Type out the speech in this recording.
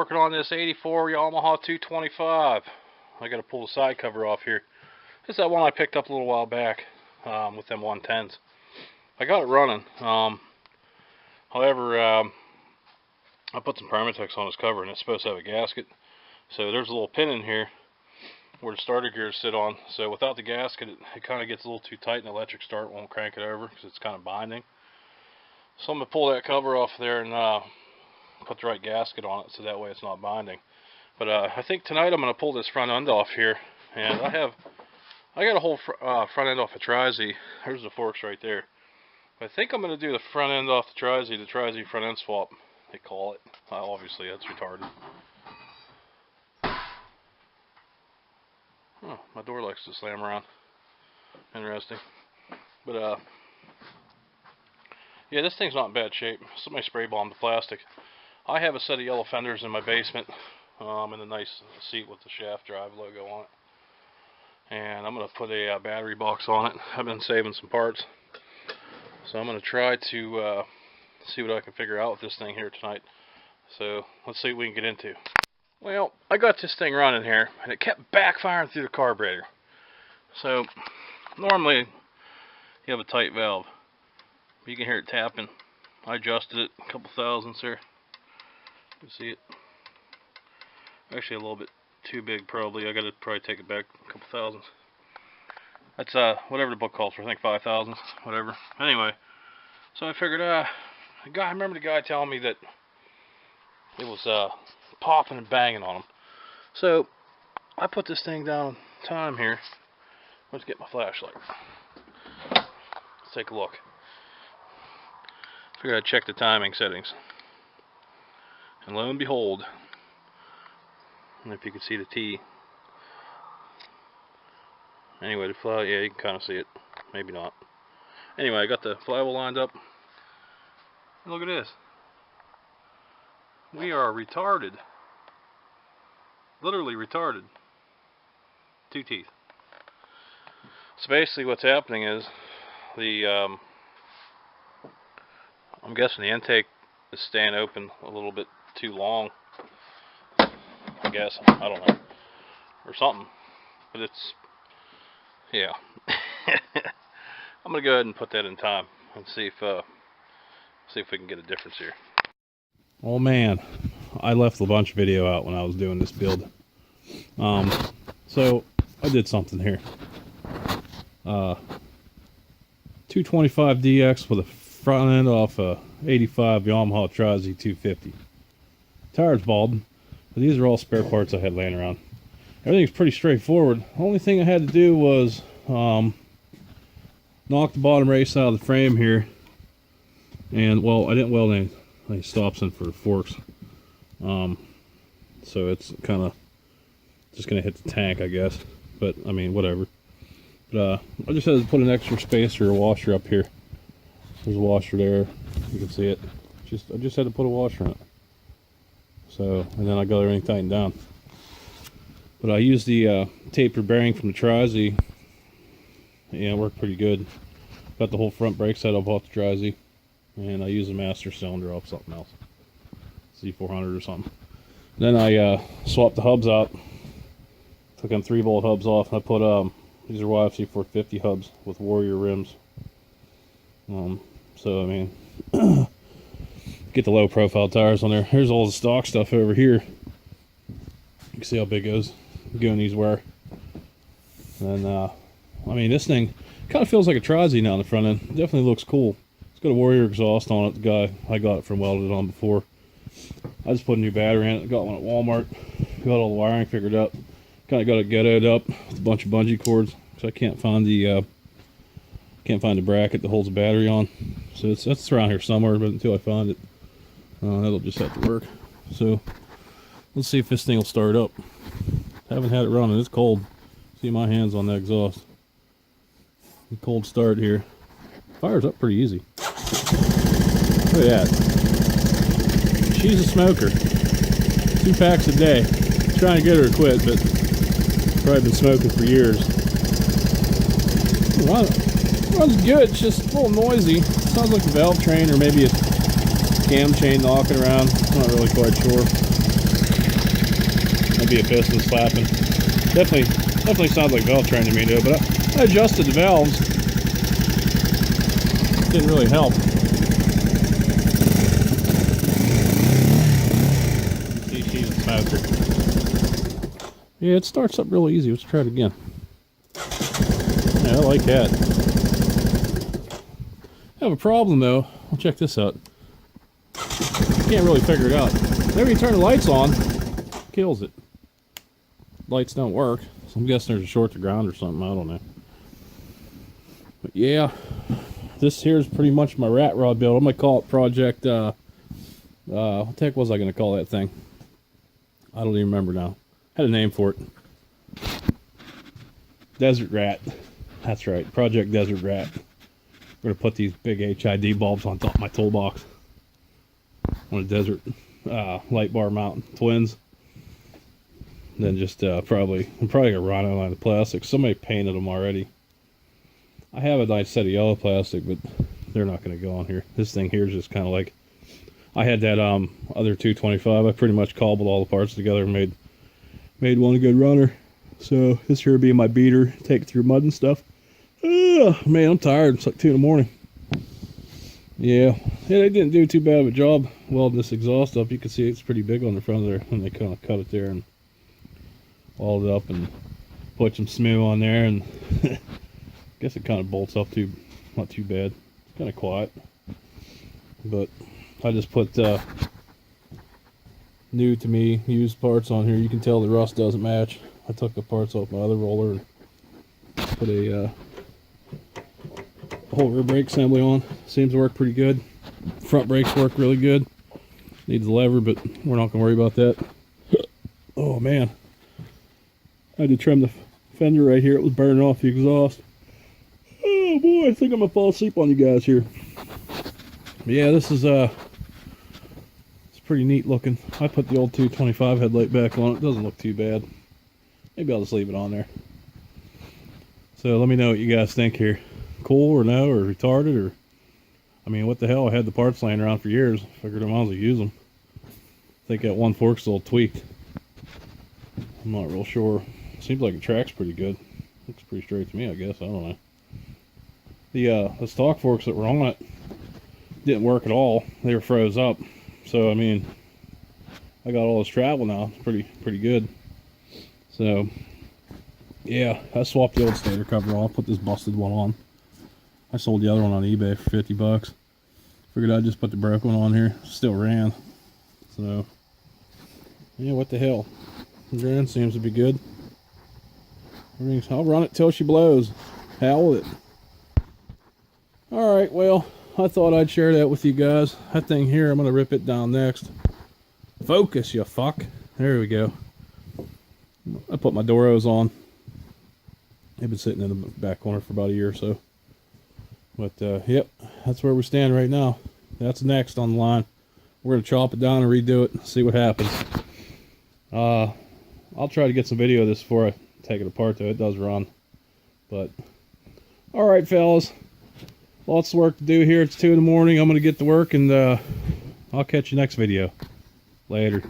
Working on this 84 Yamaha 225. I got to pull the side cover off here. This is that one I picked up a little while back with them 110s. I got it running. However, I put some Permatex on this cover, and it's supposed to have a gasket. So there's a little pin in here where the starter gears sit on. So without the gasket, it kind of gets a little too tight, and the electric start won't crank it over because it's kind of binding. So I'm going to pull that cover off there and put the right gasket on it so that way it's not binding. But I think tonight I'm going to pull this front end off here, and I got a whole front end off a Tri-Z. There's the forks right there. I think I'm going to do the front end off the Tri-Z front end swap, they call it. Obviously that's retarded. Oh, my door likes to slam around. Interesting. But yeah, this thing's not in bad shape. Somebody spray bombed the plastic. I have a set of yellow fenders in my basement, and a nice seat with the shaft drive logo on it. And I'm going to put a battery box on it. I've been saving some parts, so I'm going to try to see what I can figure out with this thing here tonight. So let's see what we can get into. Well, I got this thing running here, and it kept backfiring through the carburetor. So normally you have a tight valve, but you can hear it tapping. I adjusted it a couple thousandths there. You can see it. Actually a little bit too big probably. I gotta probably take it back a couple thousandths. That's whatever the book calls for. I think 5 thousandths, whatever. Anyway, so I figured I remember the guy telling me that it was popping and banging on him. So I put this thing down time here. Let's get my flashlight. Let's take a look. Figured I'd check the timing settings. And lo and behold, I don't know if you can see the T. Anyway, the fly, yeah, you can kind of see it. Maybe not. Anyway, I got the flywheel lined up. And look at this. We are retarded. Literally retarded. 2 teeth. So basically what's happening is the I'm guessing the intake is staying open a little bit too long. I guess, I don't know, or something. But it's, yeah. I'm gonna go ahead and put that in time and see if we can get a difference here. Oh man, I left a bunch of video out when I was doing this build. So I did something here. 225DX with a front end off a 85 Yamaha Tri-Z 250. Tires bald, but these are all spare parts I had laying around. Everything's pretty straightforward. The only thing I had to do was knock the bottom race out of the frame here. And, well, I didn't weld any stops in for the forks. So it's kind of just going to hit the tank, I guess. But, I mean, whatever. But I just had to put an extra spacer or washer up here. There's a washer there. You can see it. I just had to put a washer in it. So, and then I got everything tightened down. But I used the tapered bearing from the Tri-Z. Yeah, it worked pretty good. Got the whole front brake set up off the Tri-Z. And I used a master cylinder off something else. C400 or something. Then I swapped the hubs out. Took them 3-bolt hubs off. And I put, these are YFC 450 hubs with Warrior rims. So, I mean, get the low profile tires on there. Here's all the stock stuff over here. You can see how big it is. Going these where. And I mean, this thing kind of feels like a Tri-Z now on the front end. It definitely looks cool. It's got a Warrior exhaust on it. The guy I got it from welded on before. I just put a new battery in it. I got one at Walmart. Got all the wiring figured out. Kind of got it ghettoed up with a bunch of bungee cords. So I can't find the bracket that holds the battery on. So it's around here somewhere, but until I find it, that'll just have to work. So let's see if this thing will start up. Haven't had it running. It's cold. See my hands on the exhaust. Cold start here. Fires up pretty easy. Look at that. She's a smoker. 2 packs a day. Trying to get her to quit, but probably been smoking for years. Runs good. It's just a little noisy. Sounds like a valve train or maybe a cam chain knocking around. I'm not really quite sure. be a piston slapping. Definitely sounds like valve train to me though, but I adjusted the valves. Didn't really help. She's faster. Yeah, it starts up real easy. Let's try it again. Yeah, I like that. I have a problem though. Well, check this out. Can't really figure it out. Whenever you turn the lights on, kills it. Lights don't work. So I'm guessing there's a short to ground or something. I don't know. But yeah, this here is pretty much my rat rod build. I'm gonna call it Project. What the heck was I gonna call that thing? I don't even remember now. I had a name for it. Desert Rat. That's right. Project Desert Rat. We're gonna put these big HID bulbs on top of my toolbox on a desert light bar mount, twins. And then just I'm probably gonna run out of the plastic. Somebody painted them already. I have a nice set of yellow plastic, but they're not gonna go on here. This thing here is just kind of like, I had that other 225. I pretty much cobbled all the parts together and made one a good runner. So this here will be my beater, take it through mud and stuff. Man, I'm tired. It's like 2 in the morning. Yeah, they didn't do too bad of a job welding this exhaust up. You can see it's pretty big on the front there, and they kind of cut it there and welded it up and put some smooth on there, and I guess it kind of bolts up not too bad. It's kind of quiet, but I just put new to me used parts on here. You can tell the rust doesn't match. I took the parts off my other roller and put a whole rear brake assembly on. Seems to work pretty good. Front brakes work really good. Needs a lever, but we're not gonna worry about that. Oh man, I had to trim the fender right here. It was burning off the exhaust. Oh boy, I think I'm gonna fall asleep on you guys here. But yeah, this is it's pretty neat looking. I put the old 225 headlight back on. It doesn't look too bad. Maybe I'll just leave it on there. So let me know what you guys think here. Cool or no, or retarded, or I mean, what the hell? I had the parts laying around for years. Figured I might as well use them. I think that one fork's a little tweaked. I'm not real sure. Seems like the track's pretty good. Looks pretty straight to me, I guess. I don't know. The stock forks that were on it didn't work at all. They were froze up. So I mean, I got all this travel now. It's pretty good. So yeah, I swapped the old stator cover off, put this busted one on. I sold the other one on eBay for 50 bucks. Figured I'd just put the broken one on here. Still ran. So yeah, what the hell. The ran seems to be good. I'll run it till she blows. Hell with it. Alright, well, I thought I'd share that with you guys. That thing here, I'm going to rip it down next. Focus, you fuck. There we go. I put my Doros on. They've been sitting in the back corner for about a year or so. But, yep, that's where we stand right now. That's next on the line. We're going to chop it down and redo it and see what happens. I'll try to get some video of this before I take it apart, though. It does run. But, alright, fellas. Lots of work to do here. It's 2 in the morning. I'm going to get to work, and I'll catch you next video. Later.